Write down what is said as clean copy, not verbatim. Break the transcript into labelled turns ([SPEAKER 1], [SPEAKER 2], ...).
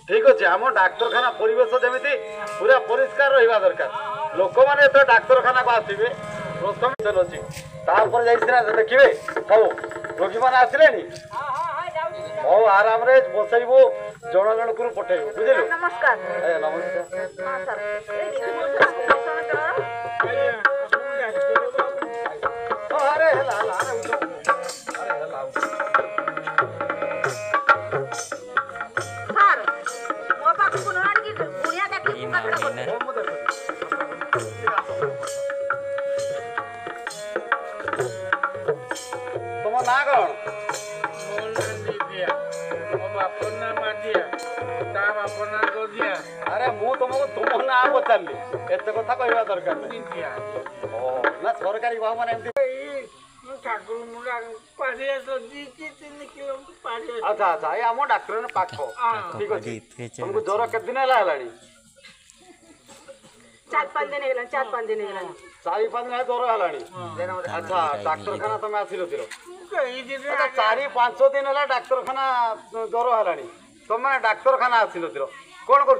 [SPEAKER 1] ठीक अच्छे आम डाक्तखाना परिवेश जमी पूरा परिष्कार रहा दरकार लोक मैंने तो डाक्तखाना को आसवे प्रथम अच्छी देखिए सब रोगी मैंने आसिले हौ आराम रे बसैबू जन जन को पठेबू बुझिलु
[SPEAKER 2] नमस्कार
[SPEAKER 1] नमस्कार अरे हला हला अरे हला
[SPEAKER 2] सर मो पाख को नड़ की बुढ़िया देखि
[SPEAKER 1] तुम ना कौन अरे मु तुमको तुम ना पचारि एत कथा कहवा दरकार ना सरकारी बाबू मैंने अच्छा अच्छा ये आम डाक्तर पाख ठीक अच्छे तुमको ज्वर के दिन है
[SPEAKER 2] 4-5 दिन हेला 4-5 दिन हेला
[SPEAKER 1] 4-5 दिन ज्वर है अच्छा डाक्तरखाना तुम आसिल 4-5 दिन है डाक्तरखाना ज्वर है तुम डाक्तरखाना आसिल कौन कर